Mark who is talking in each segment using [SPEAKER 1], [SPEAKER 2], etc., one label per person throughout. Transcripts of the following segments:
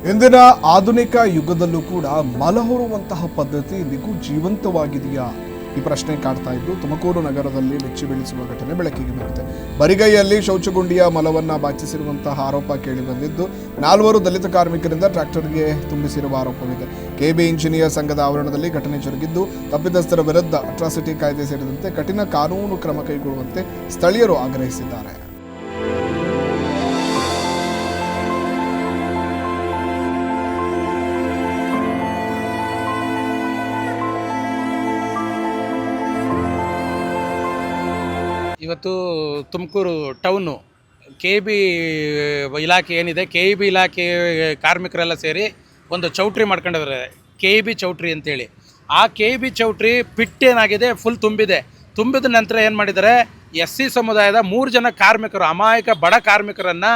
[SPEAKER 1] ಇಂದಿನ ಆಧುನಿಕ ಯುಗದಲ್ಲೂ ಕೂಡ ಮಲ ಹೊರುವಂತಹ ಪದ್ಧತಿ ಇಂದಿಗೂ ಜೀವಂತವಾಗಿದೆಯಾ ಈ ಪ್ರಶ್ನೆ ಕಾಡ್ತಾ ಇದ್ದು ತುಮಕೂರು ನಗರದಲ್ಲಿ ಬೆಚ್ಚಿ ಬೀಳಿಸುವ ಘಟನೆ ಬೆಳಕಿಗೆ ಬಂದಿದೆ. ಬರಿಗೈಯಲ್ಲಿ ಶೌಚಗುಂಡಿಯ ಮಲವನ್ನ ಬಾಚಿಸಿರುವಂತಹ ಆರೋಪ ಕೇಳಿ ಬಂದಿದ್ದು 4 ದಲಿತ ಕಾರ್ಮಿಕರಿಂದ ಟ್ರ್ಯಾಕ್ಟರ್ಗೆ ತುಂಬಿಸಿರುವ ಆರೋಪವಿದೆ. ಕೆಬಿ ಇಂಜಿನಿಯರ್ ಸಂಘದ ಆವರಣದಲ್ಲಿ ಘಟನೆ ಜರುಗಿದ್ದು ತಪ್ಪಿತಸ್ಥರ ವಿರುದ್ಧ ಅಟ್ರಾಸಿಟಿ ಕಾಯ್ದೆ ಸೇರಿದಂತೆ ಕಠಿಣ ಕಾನೂನು ಕ್ರಮ ಕೈಗೊಳ್ಳುವಂತೆ ಸ್ಥಳೀಯರು ಆಗ್ರಹಿಸಿದ್ದಾರೆ.
[SPEAKER 2] ಇವತ್ತು ತುಮಕೂರು ಟೌನು KB ಇಲಾಖೆ ಏನಿದೆ, KB ಇಲಾಖೆ ಕಾರ್ಮಿಕರೆಲ್ಲ ಸೇರಿ ಒಂದು ಚೌಟ್ರಿ ಮಾಡ್ಕೊಂಡಿದ್ದಾರೆ, KB ಚೌಟ್ರಿ ಅಂತೇಳಿ. ಆ KB ಚೌಟ್ರಿ ಪಿಟ್ ಏನಾಗಿದೆ, ಫುಲ್ ತುಂಬಿದ ನಂತರ ಏನು ಮಾಡಿದ್ದಾರೆ, SC ಸಮುದಾಯದ 3 ಜನ ಕಾರ್ಮಿಕರು, ಅಮಾಯಕ ಬಡ ಕಾರ್ಮಿಕರನ್ನು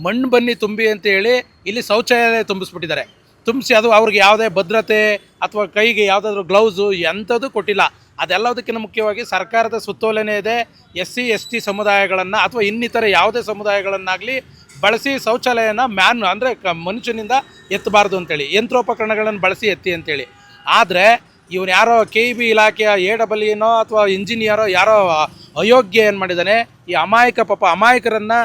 [SPEAKER 2] ಮಣ್ಣು ಬನ್ನಿ ತುಂಬಿ ಅಂತೇಳಿ ಇಲ್ಲಿ ಶೌಚಾಲಯ ತುಂಬಿಸಿ ಅದು ಅವ್ರಿಗೆ ಯಾವುದೇ ಭದ್ರತೆ ಅಥವಾ ಕೈಗೆ ಯಾವುದಾದ್ರೂ ಗ್ಲೌಸು ಎಂಥದ್ದು ಕೊಟ್ಟಿಲ್ಲ. ಅದೆಲ್ಲದಕ್ಕಿಂತ ಮುಖ್ಯವಾಗಿ ಸರ್ಕಾರದ ಸುತ್ತೋಲೆನೇ ಇದೆ, SC ST ಸಮುದಾಯಗಳನ್ನು ಅಥವಾ ಇನ್ನಿತರ ಯಾವುದೇ ಸಮುದಾಯಗಳನ್ನಾಗಲಿ ಬಳಸಿ ಶೌಚಾಲಯನ ಅಂದರೆ ಮನುಷ್ಯನಿಂದ ಎತ್ತಬಾರ್ದು ಅಂತೇಳಿ, ಯಂತ್ರೋಪಕರಣಗಳನ್ನು ಬಳಸಿ ಎತ್ತಿ ಅಂತೇಳಿ. ಆದರೆ ಇವನು ಯಾರೋ KB ಇಲಾಖೆಯ AEE ಅಥವಾ ಇಂಜಿನಿಯರೋ ಯಾರೋ ಅಯೋಗ್ಯ ಏನು ಮಾಡಿದ್ದಾನೆ, ಈ ಅಮಾಯಕರನ್ನು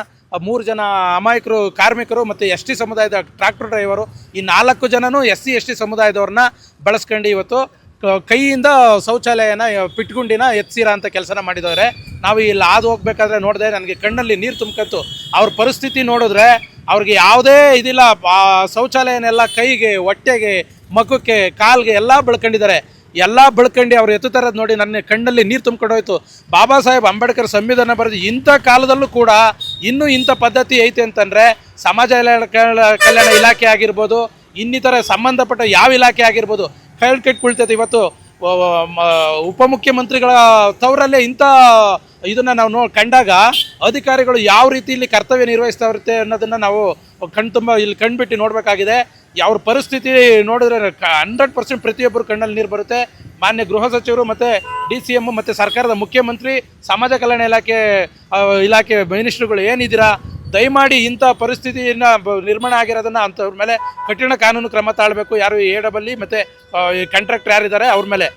[SPEAKER 2] 3 ಜನ ಅಮಾಯಕರು ಕಾರ್ಮಿಕರು ಮತ್ತು ST ಸಮುದಾಯದ ಟ್ರ್ಯಾಕ್ಟರ್ ಡ್ರೈವರು, ಈ 4 ಜನನೂ SC ST ಸಮುದಾಯದವ್ರನ್ನ ಬಳಸ್ಕೊಂಡು ಇವತ್ತು ಕೈಯಿಂದ ಶೌಚಾಲಯನ ಪಿಟ್ಗುಂಡಿನ ಎತ್ಸಿರ ಅಂತ ಕೆಲಸನ ಮಾಡಿದವ್ರೆ. ನಾವು ಇಲ್ಲಿ ಹಾದು ಹೋಗ್ಬೇಕಾದ್ರೆ ನೋಡಿದೆ, ನನಗೆ ಕಣ್ಣಲ್ಲಿ ನೀರು ತುಂಬ್ಕತ್ತು. ಅವ್ರ ಪರಿಸ್ಥಿತಿ ನೋಡಿದ್ರೆ ಅವ್ರಿಗೆ ಯಾವುದೇ ಇದಿಲ್ಲ, ಶೌಚಾಲಯನೆಲ್ಲ ಕೈಗೆ, ಹೊಟ್ಟೆಗೆ, ಮಖಕ್ಕೆ, ಕಾಲ್ಗೆ ಎಲ್ಲ ಬೆಳ್ಕೊಂಡಿದ್ದಾರೆ. ಎಲ್ಲ ಬೆಳ್ಕೊಂಡು ಅವ್ರು ಎತ್ತುತ್ತಾರದು ನೋಡಿ ನನ್ನ ಕಣ್ಣಲ್ಲಿ ನೀರು ತುಂಬ್ಕೊಂಡೋಯ್ತು. ಬಾಬಾ ಸಾಹೇಬ್ ಅಂಬೇಡ್ಕರ್ ಸಂವಿಧಾನ ಬರೆದು ಇಂಥ ಕಾಲದಲ್ಲೂ ಕೂಡ ಇನ್ನೂ ಇಂಥ ಪದ್ಧತಿ ಐತೆ ಅಂತಂದರೆ ಸಮಾಜ ಕಲ್ಯಾಣ ಇಲಾಖೆ ಆಗಿರ್ಬೋದು, ಇನ್ನಿತರ ಸಂಬಂಧಪಟ್ಟ ಯಾವ ಇಲಾಖೆ ಆಗಿರ್ಬೋದು ಕೆಟ್ಕೊಳ್ತೈತೆ. ಇವತ್ತು ಉಪಮುಖ್ಯಮಂತ್ರಿಗಳ ತವರಲ್ಲೇ ಇಂಥ ಇದನ್ನು ನಾವು ಕಂಡಾಗ ಅಧಿಕಾರಿಗಳು ಯಾವ ರೀತಿ ಇಲ್ಲಿ ಕರ್ತವ್ಯ ನಿರ್ವಹಿಸ್ತಾ ಇರುತ್ತೆ ಅನ್ನೋದನ್ನು ನಾವು ಇಲ್ಲಿ ಕಂಡುಬಿಟ್ಟು ನೋಡಬೇಕಾಗಿದೆ. ಅವ್ರ ಪರಿಸ್ಥಿತಿ ನೋಡಿದ್ರೆ 100% ಪ್ರತಿಯೊಬ್ಬರು ಕಣ್ಣಲ್ಲಿ ನೀರು ಬರುತ್ತೆ. ಮಾನ್ಯ ಗೃಹ ಸಚಿವರು ಮತ್ತು DCM ಮತ್ತು ಸರ್ಕಾರದ ಮುಖ್ಯಮಂತ್ರಿ, ಸಮಾಜ ಕಲ್ಯಾಣ ಇಲಾಖೆ ಮಿನಿಸ್ಟ್ರುಗಳು ಏನಿದ್ದೀರಾ, ದಯಮಾಡಿ ಇಂಥ ಪರಿಸ್ಥಿತಿಯನ್ನು ನಿರ್ಮಾಣ ಆಗಿರೋದನ್ನು ಅಂಥವ್ರ ಮೇಲೆ ಕಠಿಣ ಕಾನೂನು ಕ್ರಮ ತಾಳಬೇಕು. ಯಾರು AEE ಮತ್ತು ಕಾಂಟ್ರಾಕ್ಟರ್ ಯಾರಿದ್ದಾರೆ ಅವ್ರ ಮೇಲೆ.